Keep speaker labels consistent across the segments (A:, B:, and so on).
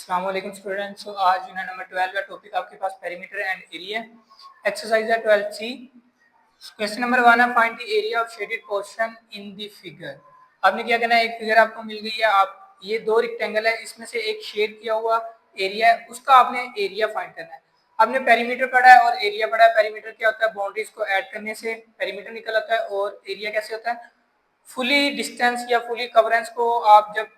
A: अस्सलाम वालेकुम स्टूडेंट्स। आज यूनिट नंबर 12 का टॉपिक आपके पास पेरीमीटर एंड एरिया। एक्सरसाइज है 12C। क्वेश्चन नंबर 1 है find the area of shaded portion in the figure. आपने क्या करना है, एक फिगर आपको मिल गई है, आप ये दो रेक्टेंगल है, इसमें से एक शेड किया हुआ एरिया है, उसका आपने एरिया फाइंड करना है। आपने पेरीमीटर पढ़ा है और एरिया पढ़ा है। पेरीमीटर क्या होता है, बाउंड्रीज को ऐड करने से पेरीमीटर निकल आता है, और एरिया कैसे होता है, फुली डिस्टेंस या फुली कवरेंस को आप जब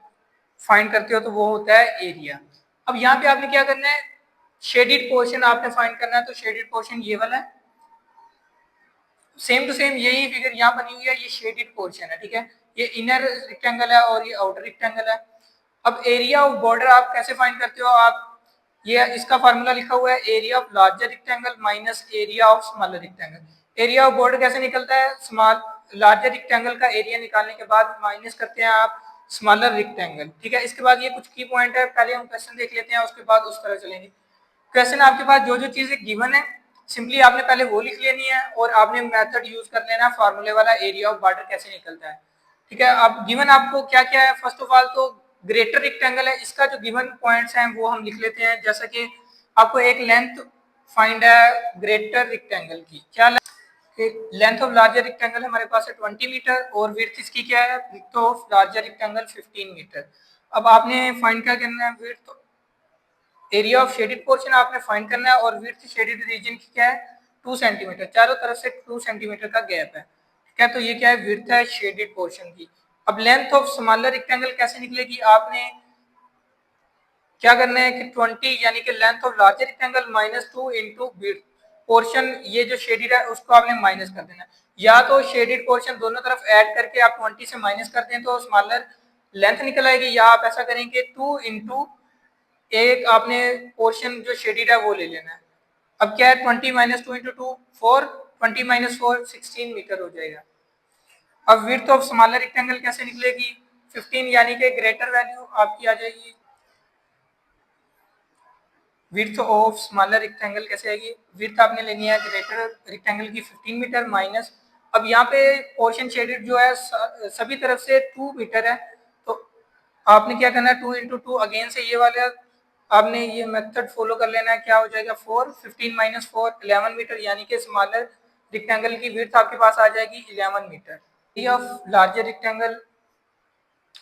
A: फाइंड करते हो तो वो होता है एरिया। अब यहाँ पे आपने क्या करना है, शेडेड पोर्शन आपने फाइंड करना है। तो शेडेड पोर्शन ये वाला है, सेम टू सेम यही फिगर यहाँ बनी हुई है, ये शेडेड पोर्शन है, ठीक है। ये इनर रेक्टेंगल है और ये आउटर रेक्टेंगल है। अब एरिया ऑफ बॉर्डर आप कैसे फाइंड करते हो, आप ये इसका फार्मूला लिखा हुआ है, area of larger rectangle minus area of smaller rectangle. Area of border कैसे निकलता है, स्मॉल लार्जर रेक्टेंगल का एरिया निकालने के बाद माइनस करते हैं आप स्मॉलर रेक्टेंगल, ठीक है। इसके बाद ये कुछ की पॉइंट है, पहले हम क्वेश्चन देख लेते हैं, उसके बाद उस तरह चलेंगे। क्वेश्चन आपके पास जो जो चीजें गिवन है, सिंपली आपने पहले वो लिख लेनी है और आपने मेथड यूज कर लेना है फार्मूले वाला, एरिया ऑफ बॉर्डर कैसे निकलता है, ठीक है। अब गिवन आपको क्या क्या है, फर्स्ट ऑफ ऑल तो ग्रेटर रेक्टेंगल है, इसका जो गिवन पॉइंट्स हैं वो हम लिख लेते हैं। जैसा कि आपको एक लेंथ फाइंड है ग्रेटर रेक्टेंगल की, क्या लेंथ ऑफ लार्जर रेक्टेंगल हमारे पास है 20 मीटर और विड्थ इसकी क्या है, width of larger rectangle 15 metre. अब आपने फाइंड क्या करना है, width area of shaded portion आपने फाइंड करना है, और विड्थ शेडेड रीजन की क्या है 2 सेंटीमीटर, चारों तरफ से 2 सेंटीमीटर का गैप है, ठीक है। तो ये क्या है, विड्थ है शेडेड पोर्शन की। अब लेंथ ऑफ स्मॉलर रेक्टेंगल कैसे निकलेगी, आपने क्या करना है कि 20 यानी कि length of larger rectangle minus 2 into width portion, ये जो शेडेड है उसको आपने माइनस कर देना है। या तो शेडेड पोर्शन दोनों तरफ ऐड करके आप 20 से माइनस करते हैं तो स्मॉलर लेंथ निकल आएगी, या आप ऐसा करेंगे 2 इंटू एक आपने पोर्शन जो शेडेड है वो ले लेना है। अब क्या है, 20 माइनस 2 इंटू 2 4, 20 माइनस 4 16 मीटर हो जाएगा। अब विड्थ ऑफ स्मॉलर रेक्टेंगल कैसे निकलेगी, 15 यानी कि ग्रेटर वैल्यू आपकी आ जाएगी। विड्थ ऑफ स्मॉलर रेक्टेंगल कैसे आएगी, विड्थ आपने लेनी है ग्रेटर रेक्टेंगल की 15 मीटर माइनस, अब यहाँ पे पोर्शन शेडेड जो है सभी तरफ से 2 मीटर है, तो आपने क्या करना है 2 इंटू 2 अगेन से ये वाला आपने ये मेथड फॉलो कर लेना है। क्या हो जाएगा 4, 15 माइनस 4 11 मीटर, यानी कि स्मॉलर रेक्टेंगल की विड्थ आपके पास आ जाएगी 11 metre. Area of larger rectangle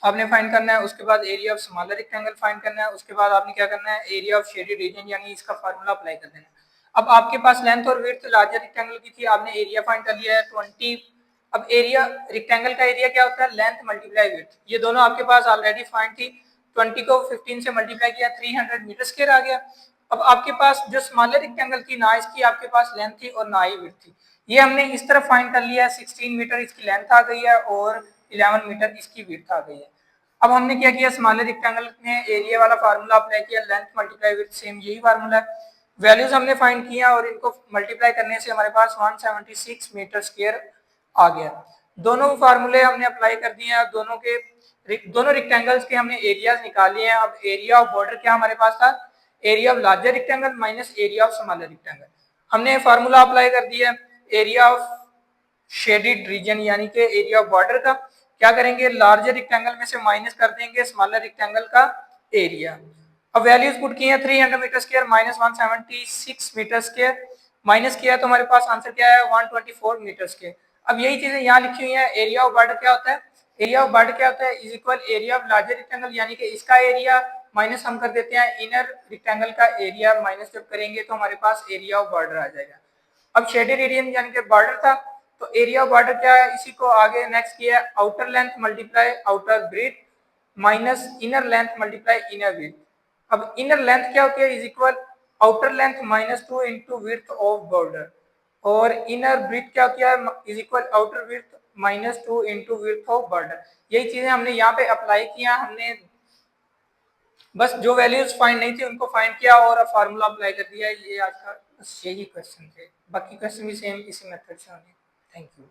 A: आपने फाइंड करना है, उसके बाद area of smaller rectangle find करना है, उसके बाद आपने क्या करना है एरिया ऑफ शेडेड रीजन यानी इसका फार्मूला अप्लाई कर देना है। अब आपके पास लेंथ और विड्थ लार्जर रेक्टेंगल की थी, आपने एरिया फाइंड कर लिया है 20। अब एरिया रेक्टेंगल का एरिया क्या होता है, लेंथ मल्टीप्लाई विड्थ, ये दोनों आपके पास ऑलरेडी फाइंड थी। 20 को 15 से मल्टीप्लाई किया 300 मीटर स्क्वायर आ गया। अब आपके पास जो स्मॉलर रेक्टेंगल थी ना इसकी आपके पास लेंथ थी और ना ही विड्थ थी, ये हमने इस तरफ फाइंड कर लिया है। 16 मीटर इसकी लेंथ आ गई है और 11 मीटर इसकी विड्थ आ गई है। अब हमने क्या किया, स्मॉलर रेक्टेंगल में एरिया वाला फार्मूला अप्लाई किया, लेंथ मल्टीप्लाई विड्थ सेम यही फार्मूला है। वैल्यूज हमने फाइंड किया और इनको मल्टीप्लाई करने से हमारे पास 176 मीटर स्क्वायर आ गया। दोनों फार्मूले हमने अप्लाई कर दिए हैं, दोनों रेक्टेंगल्स के हमने एरियाज निकाले हैं। अब एरिया ऑफ बॉर्डर क्या हमारे पास था, area of larger rectangle minus area of smaller rectangle. हमने फार्मूला अप्लाई कर दिया एरिया ऑफ शेडेड रीजन यानी कि एरिया ऑफ बॉर्डर का। क्या करेंगे, लार्जर रेक्टेंगल में से माइनस कर देंगे स्मॉलर रेक्टेंगल का एरिया। अब वैल्यूज पुट की हैं 300 metre square minus 176 metre square, minus किया तो हमारे पास आंसर क्या है 124 मीटर स्क्वायर। अब यही चीजें यहाँ लिखी हुई हैं। एरिया ऑफ बॉर्डर क्या होता है, एरिया ऑफ बॉर्डर क्या होता है is equal area of larger rectangle यानी कि इसका एरिया माइनस हम कर देते हैं इनर रेक्टेंगल का एरिया, माइनस जब करेंगे तो हमारे पास एरिया ऑफ बॉर्डर आ जाएगा। अब शेडेड एरिया यानी कि बॉर्डर था, तो एरिया ऑफ बॉर्डर क्या है, इसी को आगे नेक्स्ट किया है outer length multiply outer breadth minus inner length multiply inner width. अब इनर लेंथ क्या होती है is equal outer length minus 2 into width of border, और इनर ब्रेथ क्या होती है is equal outer width minus 2 into width of border. यही चीजें हमने यहाँ पे अप्लाई किया, हमने बस जो वैल्यूज फाइंड नहीं थी उनको फाइंड किया और फार्मूला अप्लाई कर दिया। ये आज का बस यही क्वेश्चन थे, बाकी क्वेश्चन भी सेम इसी मेथड से होंगे। Thank you.